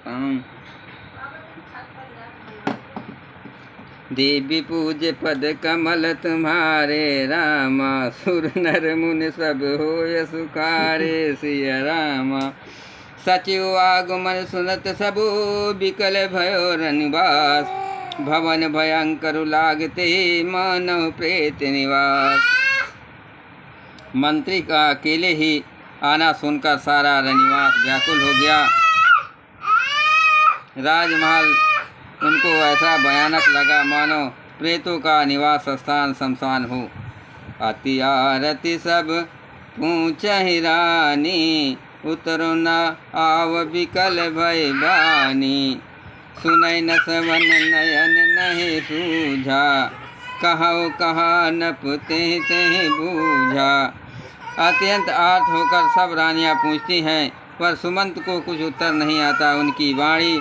काम। देवी पूज पद कमल तुम्हारे रामा, सुर नर मुनि सब होय सुखारे सिया रामा। सचिव आगमन सुनत सबो, बिकल भयो रनिवास, भवन भयंकर लागते मानव प्रेत निवास। मंत्री का अकेले ही आना सुनकर सारा रनिवास व्याकुल हो गया। राजमहल उनको ऐसा भयानक लगा मानो प्रेतों का निवास स्थान शमशान हो। अति आरती सब पूछहि रानी, उतरो न आव बिकल भय बानी। सुनय न सवन नयन नहीं सूझा, कहौ कहाँ नप तेहि तेहि बूझा। अत्यंत आर्त होकर सब रानियां पूछती हैं, पर सुमंत को कुछ उत्तर नहीं आता। उनकी वाणी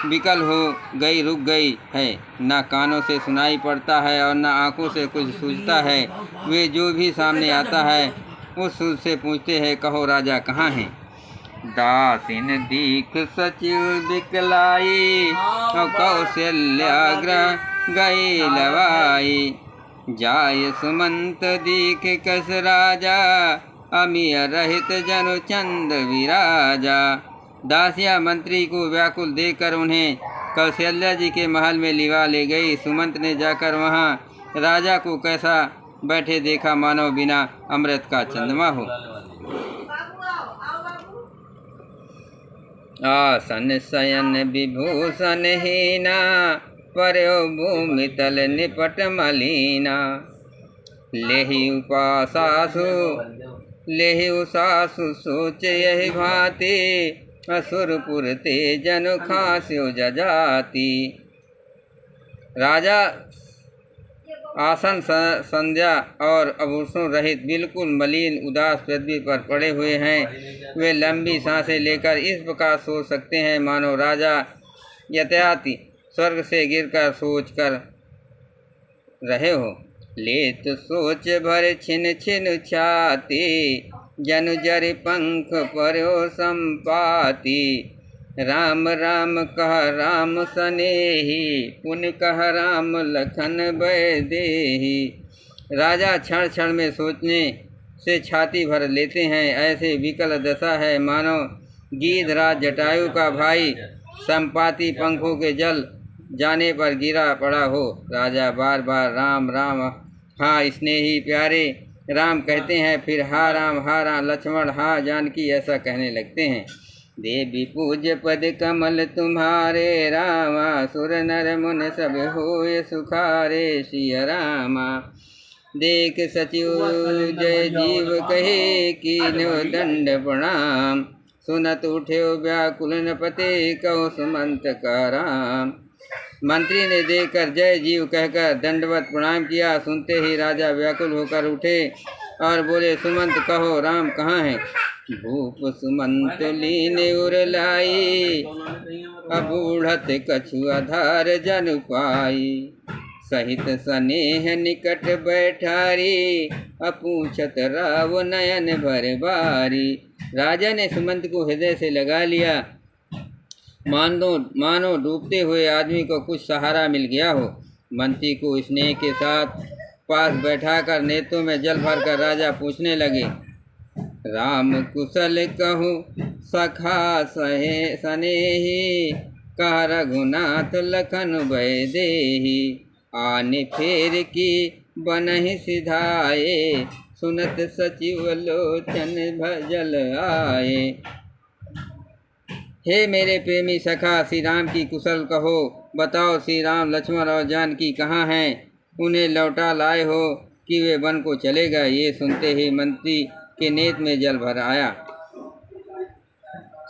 विकल हो गई, रुक गई है, न कानों से सुनाई पड़ता है और न आंखों से कुछ सूझता है। वे जो भी सामने आता है उस सूझ से पूछते हैं, कहो राजा कहाँ हैं। दासिन दीख सचिव बिकलाई, और कौशल्याग्रह गई लवाई। जाय सुमंत दीख कस राजा, अमिय रहित जनु चंद विराजा। दासिया मंत्री को व्याकुल देखकर उन्हें कौशल्या जी के महल में लिवा ले गई। सुमंत ने जाकर वहाँ राजा को कैसा बैठे देखा, मानो बिना अमृत का चंद्रमा हो। आसन शयन विभूषण हीना, पर्यो भूमि तल निपट मलीना। लेहि उसासु सोच यही भांति, असुरपुर ते जनु खास्यो जजाति। राजा आसन संध्या और आभूषणों रहित बिल्कुल मलिन उदास पृथ्वी पर पड़े हुए हैं। वे लंबी सांसें लेकर इस प्रकार सोच सकते हैं मानो राजा यथाति स्वर्ग से गिरकर सोच कर रहे हो। लेत सोच भर छिन छिन छाती, जनु जरि पंख पर्यो संपाति। राम राम कह राम सनेही, पुन कह राम लखन भय देही। राजा क्षण क्षण में सोचने से छाती भर लेते हैं। ऐसे विकल दशा है मानो गीधराज जटायु का भाई संपाति पंखों के जल जाने पर गिरा पड़ा हो। राजा बार बार राम राम, हाँ स्नेही प्यारे राम कहते हैं, फिर हा राम लक्ष्मण, हा जानकी ऐसा कहने लगते हैं। देवी पूज्य पद कमल तुम्हारे रामा, सुर नर मुन सब होय सुखारे सिया रामा। देख सचिव जय जीव कहे, कीन्यो दंड प्रणाम। सुनत उठ्यो व्याकुल नपते, कहो सुमंत का राम। मंत्री ने देखकर जय जीव कहकर दंडवत प्रणाम किया। सुनते ही राजा व्याकुल होकर उठे और बोले, सुमंत कहो राम कहाँ है। भूप सुमंत लीने उरलाई, अबूढ़त कछु आधार जन पाई। सहित स्नेह निकट बैठारी, अपूछत राव नयन भर बारी। राजा ने सुमंत को हृदय से लगा लिया, मानो डूबते हुए आदमी को कुछ सहारा मिल गया हो। मंत्री को स्नेह के साथ पास बैठाकर नेत्रों में जल भरकर राजा पूछने लगे, राम कुशल कहूँ सखा सनेही, कह रघुनाथ लखन भय देही। आने फेर की बनहि सिधाए, सुनत सचिव लोचन भजल आए। हे मेरे प्रेमी सखा, श्री राम की कुशल कहो। बताओ श्री राम लक्ष्मण और जानकी कहाँ हैं। उन्हें लौटा लाए हो कि वे वन को चले गए। ये सुनते ही मंत्री के नेत्र में जल भर आया।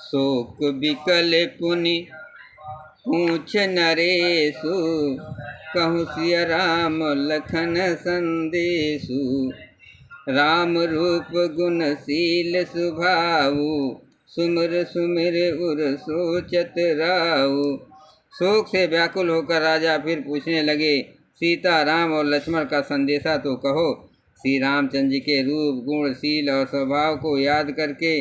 शोक बिकल पुनि पूछ नरेशु, कहूँ सिया राम लखन संदेशु। राम रूप गुणशील सुभाऊ, सुमिर सुमिर उर सोचत राऊ। शोक से व्याकुल होकर राजा फिर पूछने लगे, सीता राम और लक्ष्मण का संदेशा तो कहो। श्री रामचंद्र जी के रूप गुणशील और स्वभाव को याद करके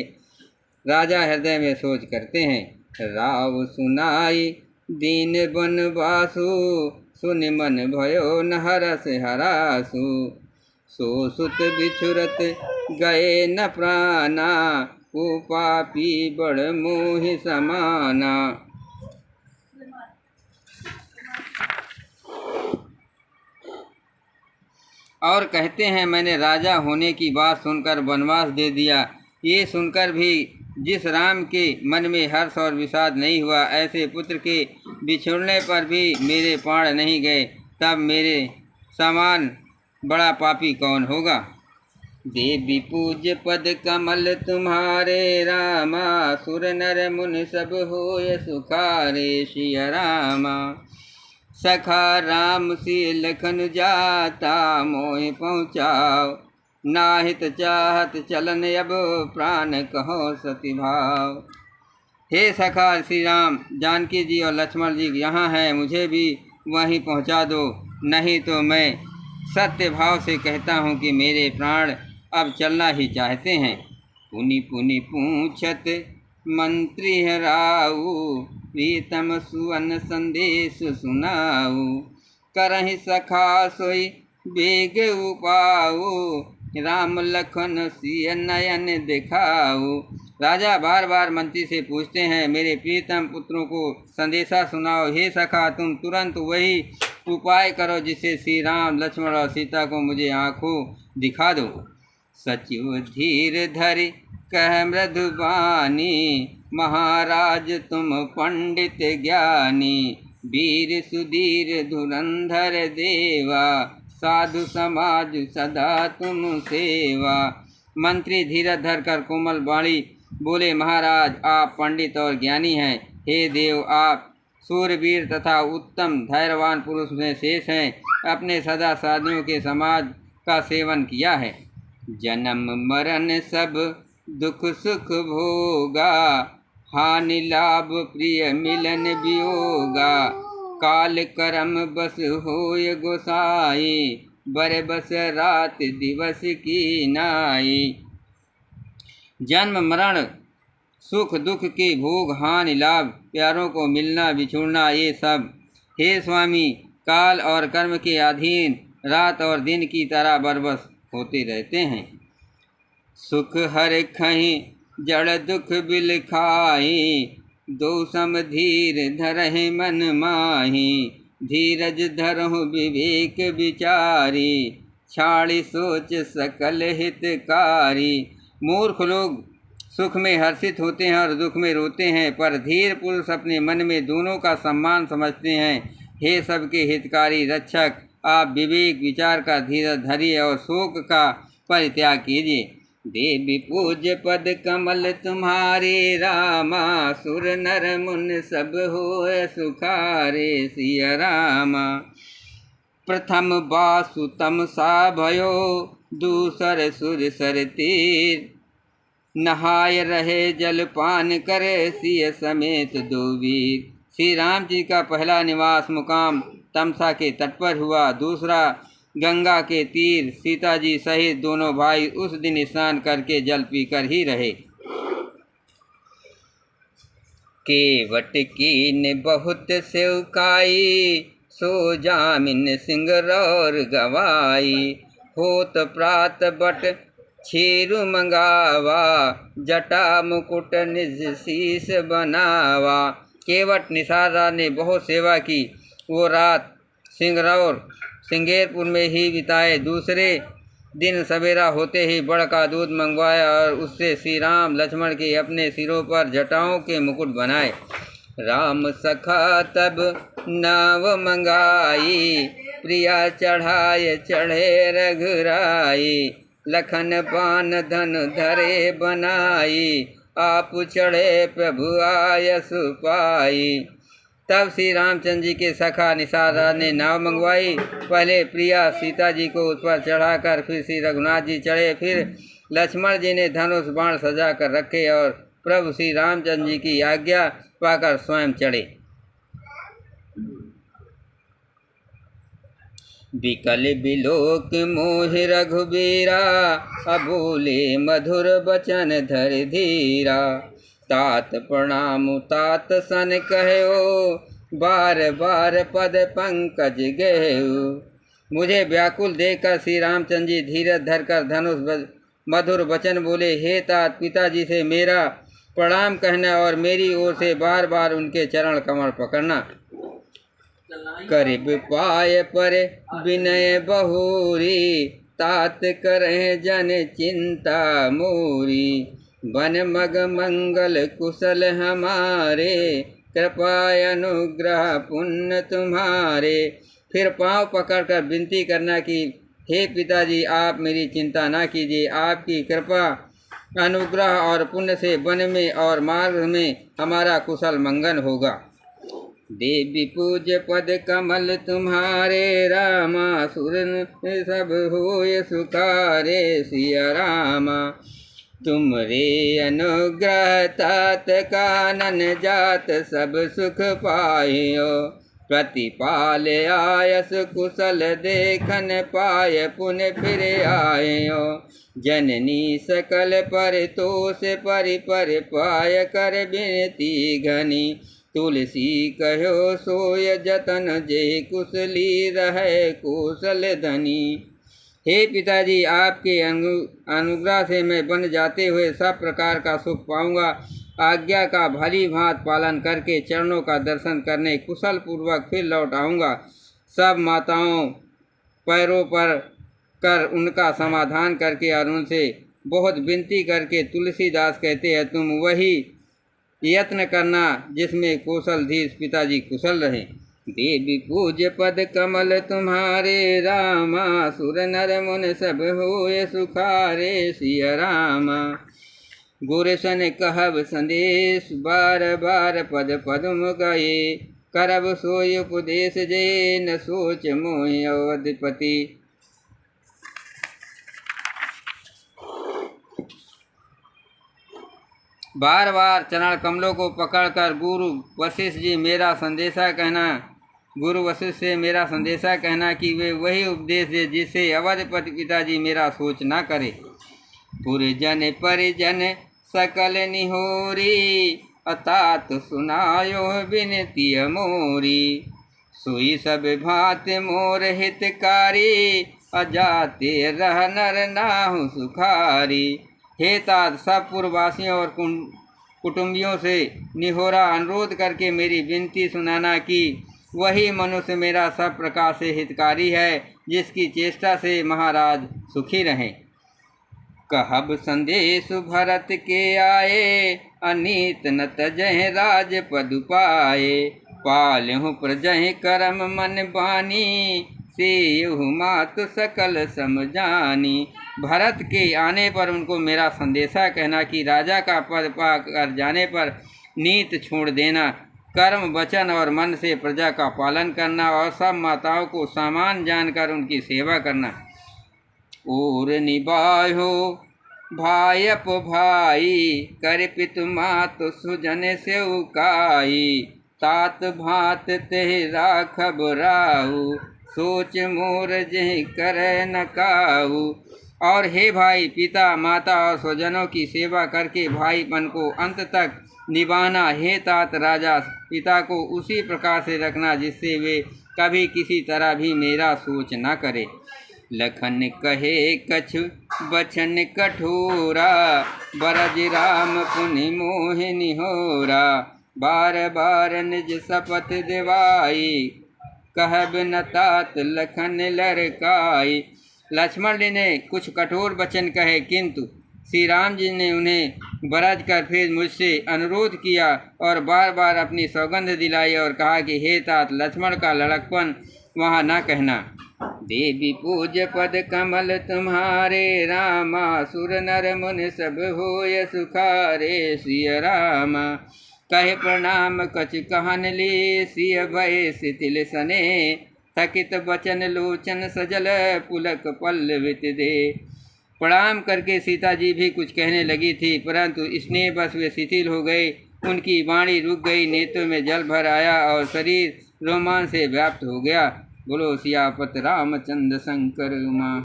राजा हृदय में सोच करते हैं। राव सुनाई दीन बनवासु, सुन मन भयो न हरस हरासु। सो सुत बिछुरत गए न प्राणा, को पापी बड़ मोहि समाना। और कहते हैं, मैंने राजा होने की बात सुनकर वनवास दे दिया। ये सुनकर भी जिस राम के मन में हर्ष और विषाद नहीं हुआ, ऐसे पुत्र के बिछुड़ने पर भी मेरे प्राण नहीं गए, तब मेरे समान बड़ा पापी कौन होगा। देवी पूज्य पद कमल तुम्हारे, रामा सुर नर मुनि सब होय सुखारे। सिया रामा सखा राम सी लखन जाता, मोहि पहुँचाओ नाहित चाहत चलन, अब प्राण कहो सती भाव। हे सखा श्री राम, जानकी जी और लक्ष्मण जी यहाँ हैं, मुझे भी वहीं पहुँचा दो, नहीं तो मैं सत्य भाव से कहता हूँ कि मेरे प्राण अब चलना ही चाहते हैं। पुनि पुनि पूछत मंत्री हराऊ, प्रीतम सुवन संदेश सुनाऊ। करहि सखा सोई बेग उपाऊ, राम लखन सिय नयन दिखाऊ। राजा बार बार मंत्री से पूछते हैं, मेरे प्रीतम पुत्रों को संदेशा सुनाओ। हे सखा, तुम तुरंत वही उपाय करो जिससे श्री राम लक्ष्मण और सीता को मुझे आँखों दिखा दो। सचिव धीर धरि कह मृदुबानी, महाराज तुम पंडित ज्ञानी। वीर सुधीर धुरंधर देवा, साधु समाज सदा तुम सेवा। मंत्री धीरज धर कर कोमल वाणी बोले, महाराज आप पंडित और ज्ञानी हैं। हे देव, आप सूरवीर तथा उत्तम धैर्यवान पुरुष में शेष हैं। अपने सदा साधियों के समाज का सेवन किया है। जन्म मरण सब दुख सुख भोगा, हानि लाभ प्रिय मिलन वियोगा। काल करम बस होय गोसाई, बर बस रात दिवस की नाई। जन्म मरण सुख दुख के भोग, हानि लाभ, प्यारों को मिलना बिछुड़ना, ये सब हे स्वामी काल और कर्म के अधीन रात और दिन की तरह बरबस होते रहते हैं। सुख हर खहीं जड़ दुख बिल खाई, दो सम धीर धरहि मन माही। धीरज धरहु विवेक विचारी, छाड़ी सोच सकल हितकारी। मूर्ख लोग सुख में हर्षित होते हैं और दुख में रोते हैं, पर धीर पुरुष अपने मन में दोनों का सम्मान समझते हैं। हे सबके हितकारी रक्षक, आप विवेक विचार का धीरज धरिए और शोक का परित्याग कीजिए। देवी पूज्य पद कमल तुम्हारे, रामा सुर नर मुन सब होय सुखारे। सिया रामा प्रथम बासु तम सा भयो, दूसर सुर सर तीर। नहाय रहे जल पान करे, सिय समेत दो वीर। श्री राम जी का पहला निवास मुकाम तमसा के तट पर हुआ, दूसरा गंगा के तीर। सीता जी सहित दोनों भाई उस दिन स्नान करके जल पीकर ही रहे। केवट कीन बहुत सेवकाई, सो जामिन सिंगरौर गवाई। होत प्रात बट छीरु मंगावा, जटा मुकुट निज शीस बनावा। केवट निषादा ने बहुत सेवा की, वो रात सिंगरौर सिंगेरपुर में ही बिताए। दूसरे दिन सवेरा होते ही बड़ का दूध मंगवाया और उससे श्री राम लक्ष्मण के अपने सिरों पर जटाओं के मुकुट बनाए। राम सखा तब नाव मंगाई, प्रिया चढ़ाए चढ़े रघुराई। लखन पान धन धरे बनाई, आप चढ़े प्रभु आयस पाई। तब श्री रामचंद्र जी के सखा निषादा ने नाव मंगवाई। पहले प्रिया सीता जी को उस पर चढ़ाकर फिर श्री रघुनाथ जी चढ़े, फिर लक्ष्मण जी ने धनुष बाण सजा कर रखे और प्रभु श्री रामचंद्र जी की आज्ञा पाकर स्वयं चढ़े। बिकल बिलोक मोह रघुबीरा, अबोले मधुर बचन धर धीरा। तात प्रणाम तात सन कहयो, बार बार पद पंकज गयो। मुझे व्याकुल देखकर श्री रामचंद्र जी धीरज धरकर धनुष मधुर वचन बोले, हे तात, पिताजी से मेरा प्रणाम कहना और मेरी ओर से बार बार उनके चरण कमल पकड़ना। करीब पाय पर विनय बहुरी, तात करें जन चिंता मोरी। बन मग मंगल कुशल हमारे, कृपा अनुग्रह पुण्य तुम्हारे। फिर पांव पकड़कर विनती करना कि हे पिताजी, आप मेरी चिंता ना कीजिए, आपकी कृपा अनुग्रह और पुण्य से वन में और मार्ग में हमारा कुशल मंगल होगा। देवी पूज्य पद कमल तुम्हारे, रामा सुर सब होय सुखारे। सिया रामा तुम रे अनुग्रह, तात कानन जात सब सुख पायो। प्रतिपाल आयस कुशल देखन पाय, पुण्य फिर आयो। जननी सकल परितोष परि पर पाय, कर विनती घनी। तुलसी कहो सोय जतन, जे कुशली रहे कुशल धनी। हे पिताजी, आपके अनुग्रह से मैं बन जाते हुए सब प्रकार का सुख पाऊंगा। आज्ञा का भली भांत पालन करके चरणों का दर्शन करने कुशल पूर्वक फिर लौट आऊँगा। सब माताओं पैरों पर कर उनका समाधान करके और उनसे बहुत विनती करके तुलसीदास कहते हैं, तुम वही यत्न करना जिसमें कौशलधीश पिताजी कुशल रहें। देवी पूज्य पद कमल तुम्हारे, रामा सुर नर मुन सब होय सुखारे। सिया रामा गुरसन कहब संदेश, बार बार पद पदम गए। करब सोय उपदेश, जे न सोच मोहि अवधिपति। बार बार चरण कमलों को पकड़कर गुरु वशिष्ठ से मेरा संदेशा कहना कि वे वही उपदेश दे जिससे अवधपति पिताजी मेरा सोच न करे। पुरजन परिजन सकल निहोरी, अतात सुनायो विनती मोरी। सोई सब भात मोर हितकारी, अजाते रह नर नाहु सुखारी। हे तात, सब पूर्ववासियों और कुटुंबियों से निहोरा अनुरोध करके मेरी विनती सुनाना कि वही मनुष्य मेरा सब प्रकार से हितकारी है, जिसकी चेष्टा से महाराज सुखी रहें। कहब संदेश भरत के आए, अनीत न तजह राज पद पाए। पालहु प्रजह करम मन बानी, सेहु मात सकल समझानी। भरत के आने पर उनको मेरा संदेशा कहना कि राजा का पद पा कर जाने पर नीत छोड़ देना, कर्म वचन और मन से प्रजा का पालन करना और सब माताओं को समान जानकर उनकी सेवा करना। और निभायो भायप भाई, कर पितु मात सुजन से उकाई। तात भात तेह राखब राहु, सोच मोर जह करे न काहू। और हे भाई, पिता माता और स्वजनों की सेवा करके भाईपन को अंत तक निभाना। हे तात, राजा पिता को उसी प्रकार से रखना जिससे वे कभी किसी तरह भी मेरा सोच न करे। लखन कहे कछु बचन कठोरा, बरज राम पुनि मोहि निहोरा। बार बार निज शपथ दिवाई, कहब न तात लखन लड़काई। लक्ष्मण जी ने कुछ कठोर वचन कहे, किंतु श्री राम जी ने उन्हें बरज कर फिर मुझसे अनुरोध किया और बार बार अपनी सौगंध दिलाई और कहा कि हे तात, लक्ष्मण का लड़कपन वहाँ न कहना। देवी पूज्य पद कमल तुम्हारे, रामा सुर नर मुनि सब होय सुखारे। सिया रामा कहे प्रणाम कछ कहन ले, सिय भय शिथिल सने। थकित बचन लोचन सजल, पुलक पल्लवित दे। प्रणाम करके सीता जी भी कुछ कहने लगी थी, परंतु स्नेह बस वे शिथिल हो गए। उनकी वाणी रुक गई, नेत्रों में जल भर आया और शरीर रोमांच से व्याप्त हो गया। बोलो सियापत रामचंद्र शंकर माँ।